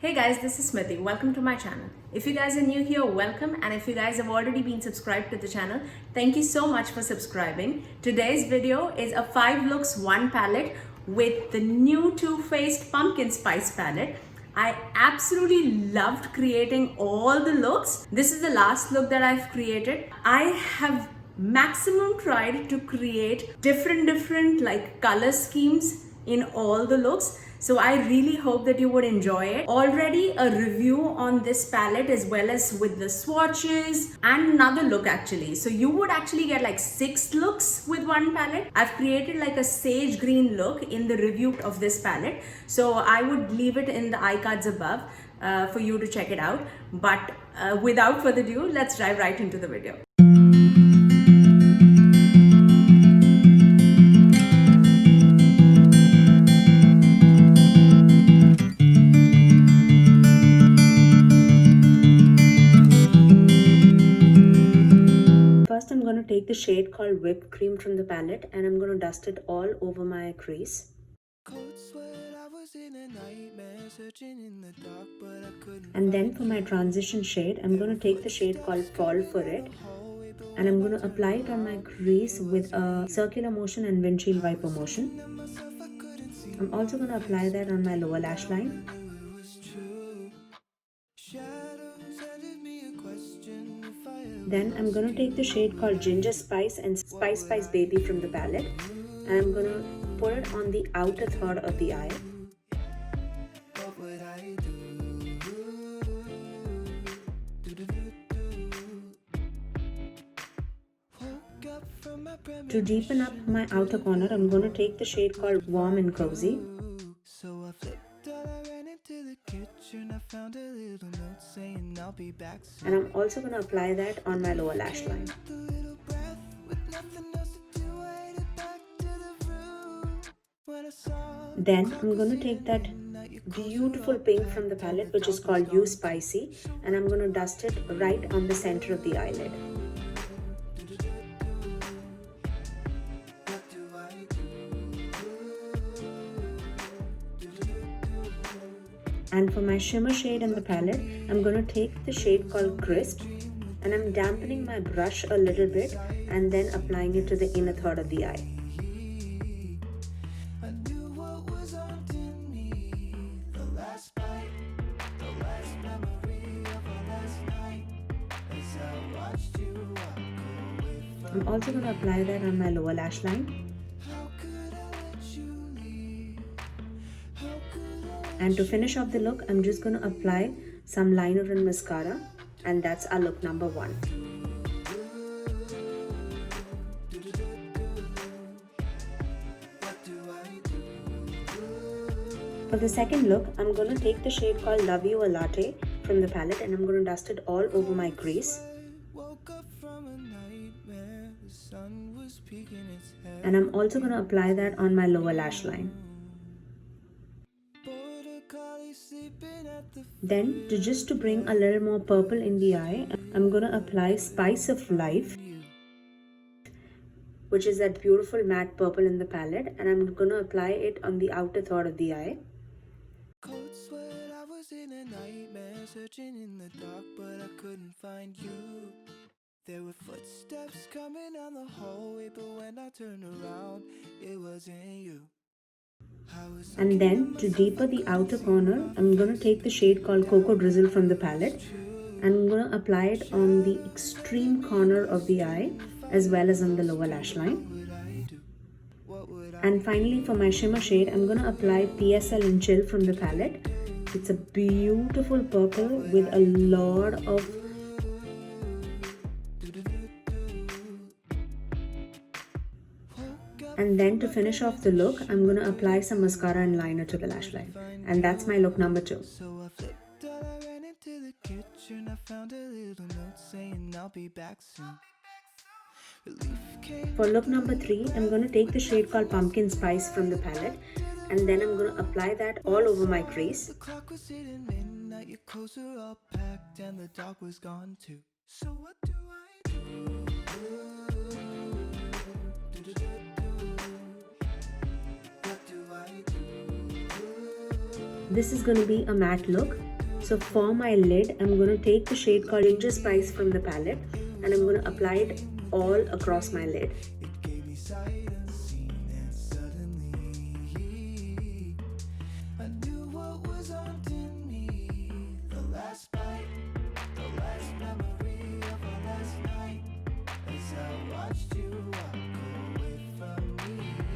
Hey guys, this is Smithy. Welcome to my channel. If you guys are new here, welcome, and if you guys have already been subscribed to the channel, thank you so much for subscribing. Today's video is a 5 looks 1 palette with the new Too Faced Pumpkin Spice palette. I absolutely loved creating all the looks. This is the last look that I've created. I have maximum tried to create different like color schemes in all the looks. So I really hope that you would enjoy it. Already a review on this palette as well as with the swatches and another look actually. So you would actually get like 6 looks with one palette. I've created like a sage green look in the review of this palette. So I would leave it in the iCards above for you to check it out. But without further ado, let's dive right into the video. First, I'm going to take the shade called Whipped Cream from the palette and I'm going to dust it all over my crease. And then for my transition shade, I'm going to take the shade called Fall for It and I'm going to apply it on my crease with a circular motion and windshield wiper motion. I'm also going to apply that on my lower lash line. Then I'm going to take the shade called Ginger Spice and Spice Spice Baby from the palette and I'm going to put it on the outer third of the eye. To deepen up my outer corner, I'm going to take the shade called Warm and Cozy. And I'm also going to apply that on my lower lash line. Then I'm going to take that beautiful pink from the palette which is called You Spicy and I'm going to dust it right on the center of the eyelid. And for my shimmer shade in the palette, I'm going to take the shade called Crisp and I'm dampening my brush a little bit and then applying it to the inner third of the eye. I'm also going to apply that on my lower lash line. And to finish off the look, I'm just going to apply some liner and mascara and that's our look number 1. For the second look, I'm going to take the shade called Love You a Latte from the palette and I'm going to dust it all over my crease. And I'm also going to apply that on my lower lash line. Then, just to bring a little more purple in the eye, I'm going to apply Spice of Life, which is that beautiful matte purple in the palette, and I'm going to apply it on the outer third of the eye. There were footsteps coming down the hallway, but when I turned around, it wasn't you. And then to deepen the outer corner, I'm going to take the shade called Cocoa Drizzle from the palette and I'm going to apply it on the extreme corner of the eye as well as on the lower lash line. And finally for my shimmer shade, I'm going to apply PSL and Chill from the palette. It's a beautiful purple with a lot of And then to finish off the look, I'm going to apply some mascara and liner to the lash line. And that's my look number 2. For look number 3, I'm going to take the shade called Pumpkin Spice from the palette. And then I'm going to apply that all over my crease. This is going to be a matte look So for my lid, I'm going to take the shade called Ginger Spice from the palette and I'm going to apply it all across my lid.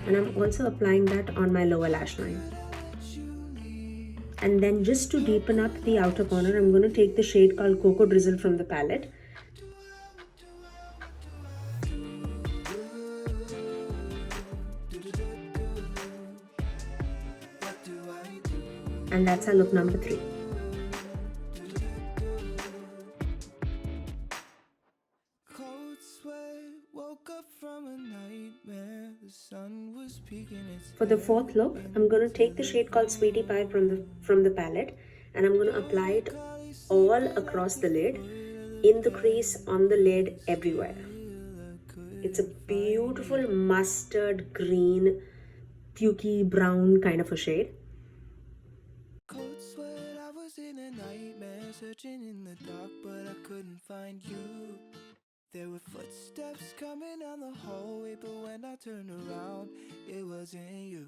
And I'm also applying that on my lower lash line. And then just to deepen up the outer corner, I'm going to take the shade called Cocoa Drizzle from the palette. And that's our look number 3. For the fourth look, I'm going to take the shade called Sweetie Pie from the palette and I'm going to apply it all across the lid, in the crease, on the lid, everywhere. It's a beautiful mustard green, pukey brown kind of a shade. I was in a nightmare, searching in the dark, but I couldn't find you. There were footsteps coming down the hallway, but when I turned around, it wasn't you.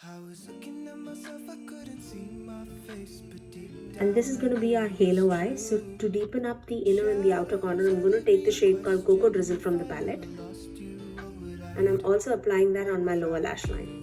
I was looking at myself, I couldn't see my face, but deep down. And this is going to be our halo eye. So to deepen up the inner and the outer corner, I'm going to take the shade called Cocoa Drizzle from the palette. And I'm also applying that on my lower lash line.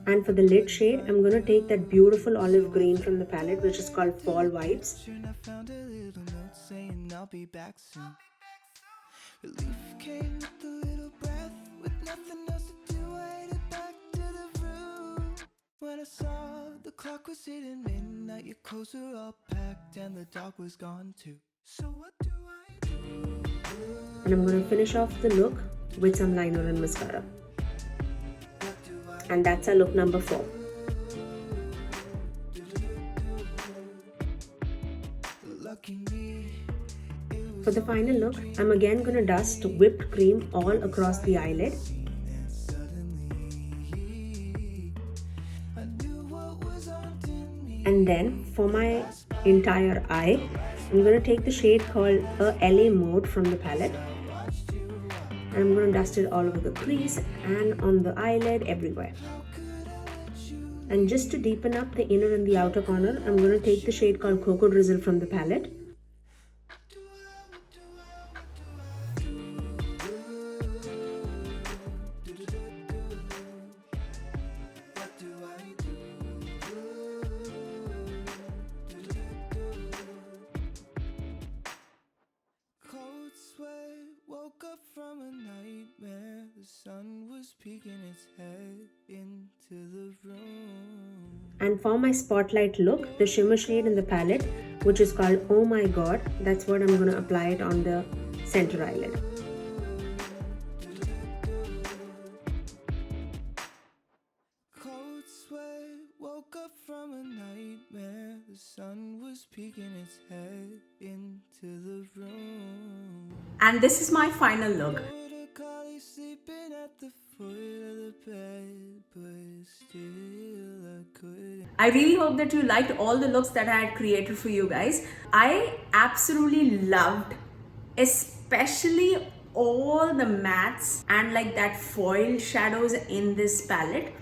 And for the lid shade, I'm going to take that beautiful olive green from the palette, which is called Fall Vibes. Relief came with a little breath, with nothing else to do, I headed back to the room. When I saw the clock was hitting midnight, your clothes were all packed and the dog was gone too. So what do I do? And I'm going to finish off the look with some liner and mascara. And that's our look number 4. For the final look, I'm again going to dust whipped cream all across the eyelid. And then for my entire eye, I'm going to take the shade called LA Mode from the palette. And I'm going to dust it all over the crease and on the eyelid, everywhere. And just to deepen up the inner and the outer corner, I'm going to take the shade called Cocoa Drizzle from the palette. Woke up from a nightmare, the sun was peeking its head into the room. And for my spotlight look, the shimmer shade in the palette, which is called Oh My God, that's what I'm going to apply it on the center eyelid. Cold sweat, woke up from a nightmare, the sun was peeking its head into the room. And this is my final look. I really hope that you liked all the looks that I had created for you guys. I absolutely loved, especially all the mattes and like that foil shadows in this palette.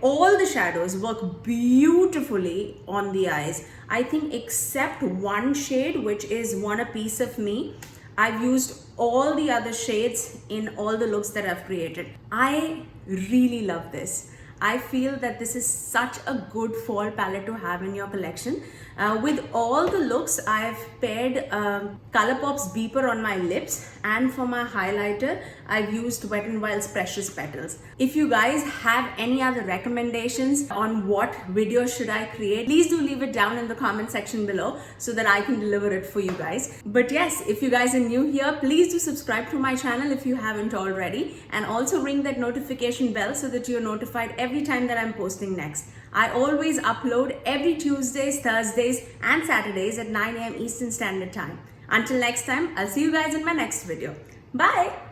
All the shadows work beautifully on the eyes. I think except one shade, which is Wanna Piece of Me, I've used all the other shades in all the looks that I've created. I really love this. I feel that this is such a good fall palette to have in your collection. With all the looks, I've paired Colourpop's Beeper on my lips, and for my highlighter, I've used Wet n Wild's Precious Petals. If you guys have any other recommendations on what videos should I create, please do leave it down in the comment section below so that I can deliver it for you guys. But yes, if you guys are new here, please do subscribe to my channel if you haven't already, and also ring that notification bell so that you're notified every every time that I'm posting next. I always upload every Tuesdays, Thursdays, and Saturdays at 9 a.m. Eastern Standard Time. Until next time, I'll see you guys in my next video. Bye!